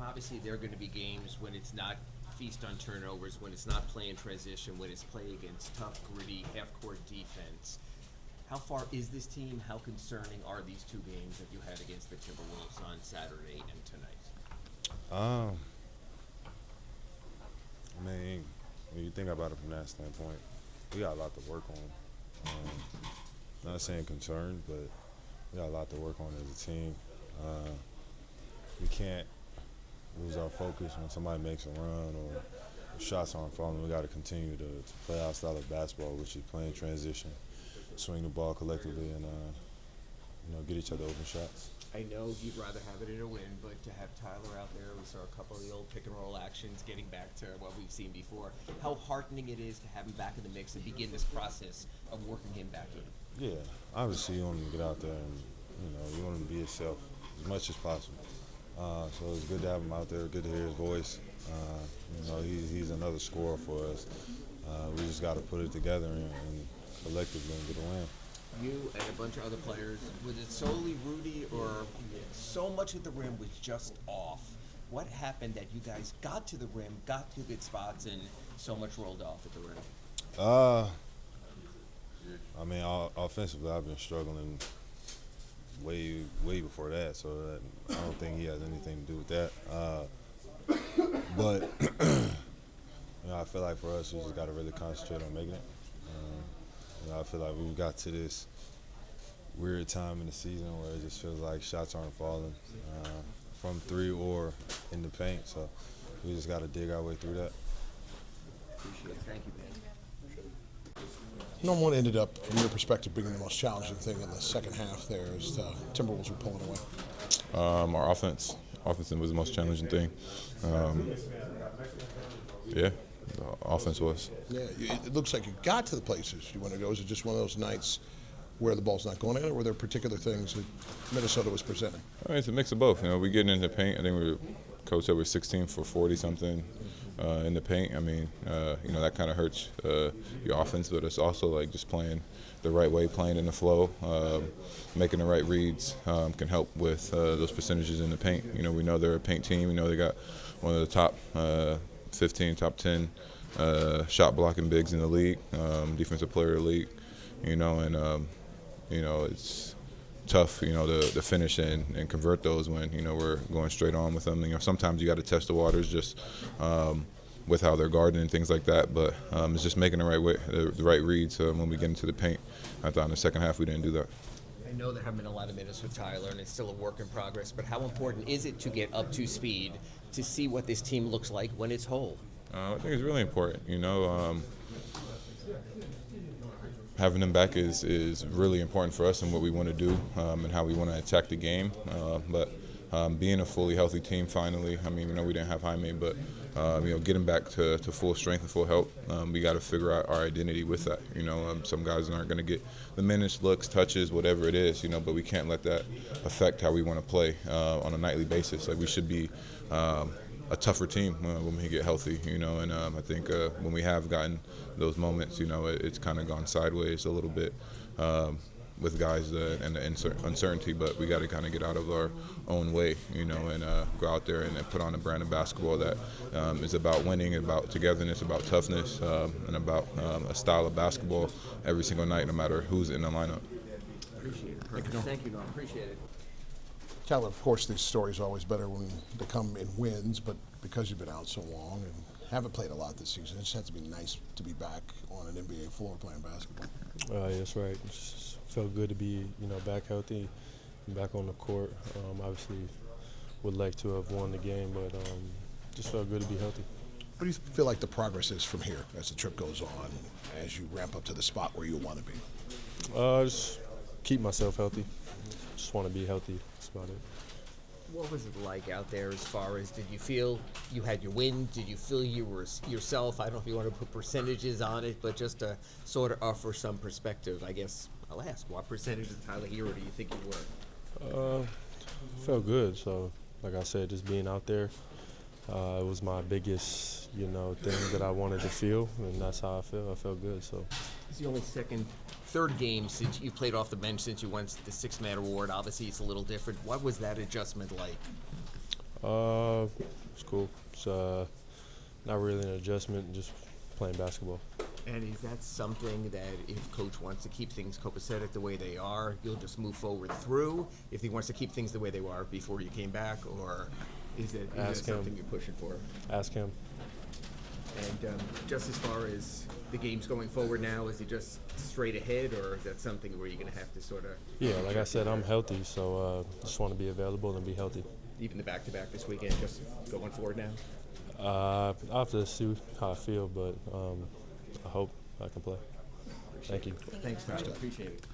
Obviously, there are going to be games when it's not feast on turnovers, when it's not play in transition, when it's play against tough, gritty, half-court defense. How far is this team? How concerning are these two games that you had against the Timberwolves on Saturday and tonight? I mean, when you think about it from that standpoint, we got a lot to work on. Not saying concerned, but we got a lot to work on as a team. We can't lose our focus when somebody makes a run or shots aren't falling. We got to continue to play our style of basketball, which is playing transition, swing the ball collectively, and get each other open shots. I know you'd rather have it in a win, but to have Tyler out there, we saw a couple of the old pick-and-roll actions getting back to what we've seen before. How heartening it is to have him back in the mix and begin this process of working him back in. Yeah, obviously you want him to get out there and, you want him to be himself as much as possible. So it's good to have him out there, good to hear his voice. He's another scorer for us. We just got to put it together and collectively and get a win. You and a bunch of other players, was it solely Rudy or so much of the rim was just off? What happened that you guys got to the rim, got to good spots, and so much rolled off at the rim? Offensively, I've been struggling way before that, so I don't think he has anything to do with that. But I feel like for us, we just got to really concentrate on making it. I feel like we got to this weird time in the season where it just feels like shots aren't falling from three or in the paint. So we just got to dig our way through that. Appreciate it. Thank you, man. Number one ended up, from your perspective, being the most challenging thing in the second half there as the Timberwolves were pulling away. Our offense was the most challenging thing. The offense was. Yeah, it looks like you got to the places you want to go. Is it just one of those nights where the ball's not going in, or were there particular things that Minnesota was presenting? It's a mix of both. We getting into the paint. I think Coach said we're 16 for 40-something in the paint. That kind of hurts your offense, but it's also like just playing the right way, playing in the flow, making the right reads can help with those percentages in the paint. We know they're a paint team. We know they got one of the top 15, top 10 shot blocking bigs in the league, defensive player of the league, it's tough, to finish and convert those when, we're going straight on with them. Sometimes you got to test the waters just with how they're guarding and things like that, but it's just making the right reads when we get into the paint. I thought in the second half we didn't do that. I know there haven't been a lot of minutes with Tyler, and it's still a work in progress, but how important is it to get up to speed to see what this team looks like when it's whole? I think it's really important, having them back is really important for us and what we want to do and how we want to attack the game. But being a fully healthy team finally, we didn't have Jaime, but getting back to full strength and full health, we got to figure out our identity with that. Some guys aren't going to get the minutes, looks, touches, whatever it is, but we can't let that affect how we want to play on a nightly basis. Like we should be a tougher team when we get healthy, and I think when we have gotten those moments, it's kind of gone sideways a little bit with guys and the uncertainty, but we got to kind of get out of our own way, and go out there and put on a brand of basketball that is about winning, about togetherness, about toughness, and about a style of basketball every single night, no matter who's in the lineup. Appreciate it. Thank you, Norm. Appreciate it. Tyler, of course, these stories are always better when they come in wins, but because you've been out so long and haven't played a lot this season, it just has to be nice to be back on an NBA floor playing basketball. That's right. It just felt good to be, back healthy and back on the court. Obviously, would like to have won the game, but just felt good to be healthy. What do you feel like the progress is from here as the trip goes on, as you ramp up to the spot where you want to be? Just keep myself healthy. Just want to be healthy. That's about it. What was it like out there as far as, did you feel you had your win? Did you feel you were yourself? I don't know if you want to put percentages on it, but just to sort of offer some perspective, I guess I'll ask, what percentage of Tyler Herro do you think you were? Felt good. So, like I said, just being out there, it was my biggest, thing that I wanted to feel, and that's how I feel. I felt good. So It's the only third game since you played off the bench since you won the six-man award. Obviously, it's a little different. What was that adjustment like? It's cool. It's not really an adjustment, just playing basketball. And is that something that if coach wants to keep things copacetic the way they are, you'll just move forward through? If he wants to keep things the way they were before you came back, or is that something you're pushing for? Ask him. And just as far as the games going forward now, is he just straight ahead, or is that something where you're going to have to sort of? Yeah, like I said, I'm healthy, so just want to be available and be healthy. Even the back-to-back this weekend, just going forward now? I'll have to see how I feel, but I hope I can play. Thank you. Thanks, Tyler. Appreciate it.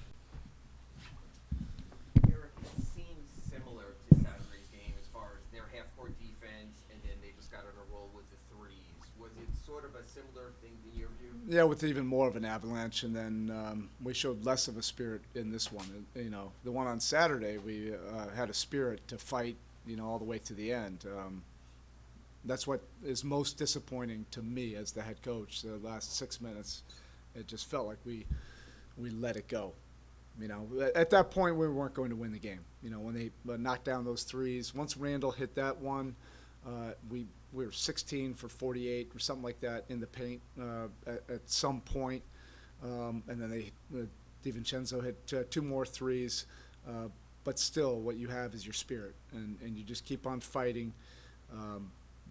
Erik, it seems similar to Saturday's game as far as their half-court defense, and then they just got on a roll with the threes. Was it sort of a similar thing in your view? Yeah, with even more of an avalanche, and then we showed less of a spirit in this one. You know, the one on Saturday, we had a spirit to fight, you know, all the way to the end. That's what is most disappointing to me as the head coach. The last 6 minutes, it just felt like we let it go. You know, at that point, we weren't going to win the game. You know, when they knocked down those threes, once Randall hit that one, we were 16 for 48 or something like that in the paint at some point. And then DiVincenzo hit 2 more threes. But still, what you have is your spirit, and you just keep on fighting.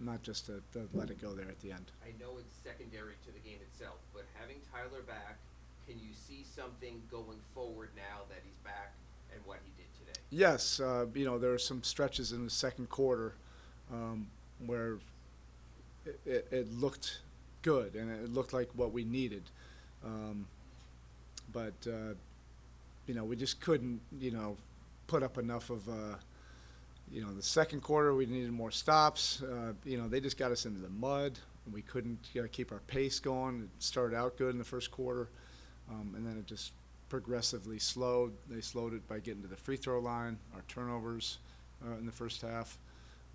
Not just to let it go there at the end. I know it's secondary to the game itself, but having Tyler back, can you see something going forward now that he's back and what he did today? Yes, you know, there are some stretches in the second quarter where it looked good and it looked like what we needed. But you know, we just couldn't, you know, put up enough of you know, the second quarter we needed more stops. You know, they just got us into the mud. We couldn't keep our pace going. It started out good in the first quarter, and then it just progressively slowed. They slowed it by getting to the free throw line, our turnovers in the first half.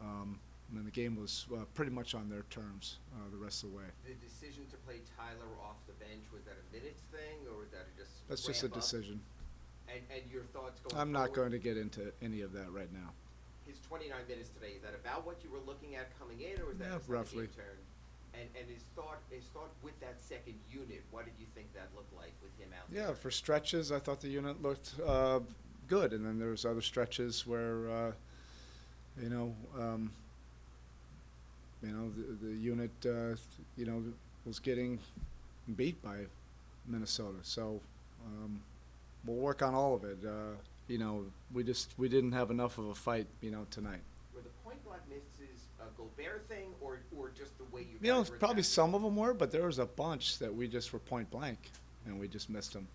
And then the game was pretty much on their terms the rest of the way. The decision to play Tyler off the bench, was that a minutes thing, or was that just That's just a ramp up? decision. And your thoughts going I'm not going forward? to get into any of that right now. His 29 minutes today, is that about what you were looking at coming in, or was that Yeah, just how the roughly. game turned? And his thought with that second unit, what did you think that looked like with him out there? Yeah, for stretches, I thought the unit looked good, and then there was other stretches where, you know, the unit, you know, was getting beat by Minnesota. So we'll work on all of it. You know, we didn't have enough of a fight, you know, tonight. Were the point blank misses a Gobert thing, or just the way you You know, guys were probably attacking? some of them were, but there was a bunch that we just were point blank, and we just missed them.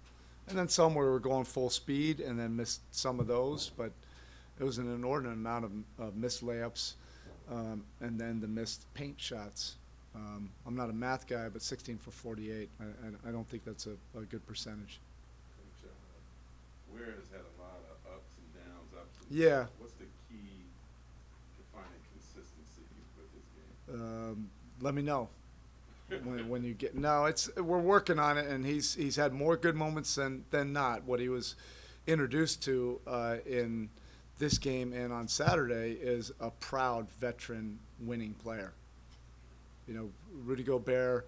And then some where we were going full speed and then missed some of those, but it was an inordinate amount of missed layups, and then the missed paint shots. I'm not a math guy, but 16 for 48, I don't think that's a good percentage. Ware has had a lot of ups and downs, Yeah. What's the key to finding consistency with his game? Let me know when you get. No, we're working on it, and he's had more good moments than not. What he was introduced to in this game and on Saturday is a proud veteran winning player. You know, Rudy Gobert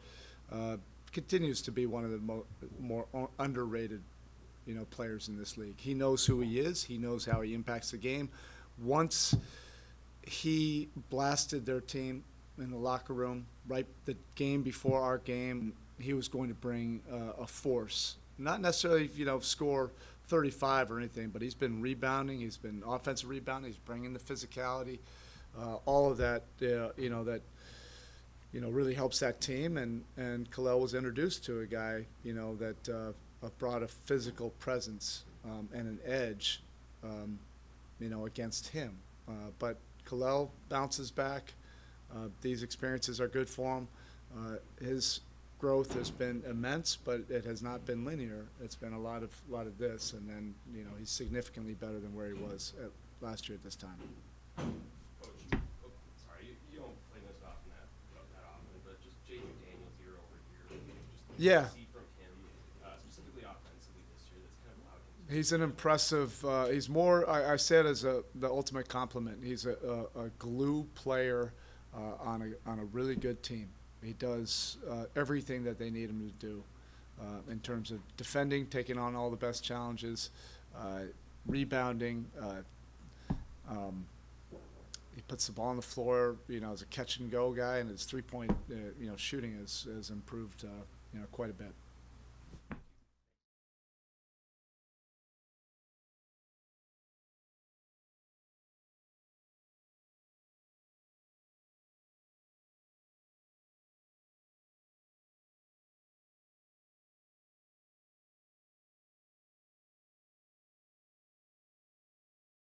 continues to be one of the more underrated, you know, players in this league. He knows who he is. He knows how he impacts the game. Once he blasted their team in the locker room, right, the game before our game, he was going to bring a force. Not necessarily, you know, score 35 or anything, but he's been rebounding. He's been offensive rebounding. He's bringing the physicality. All of that, you know, that, you know, really helps that team. And Kalel was introduced to a guy, you know, that brought a physical presence and an edge, you know, against him. But Kalel bounces back. These experiences are good for him. His growth has been immense, but it has not been linear. It's been a lot of this, and then, you know, he's significantly better than where he was last year at this time. Coach, sorry, you don't play this often that often, but just J.J. Daniels year over year, just Yeah. see from him, specifically offensively this year, that's kind of allowed him He's an impressive. He's more. I say it as the ultimate compliment. He's a glue player on a really good team. He does everything that they need him to do in terms of defending, taking on all the best challenges, rebounding. He puts the ball on the floor, as a catch and go guy, and his 3-point, shooting has improved, quite a bit.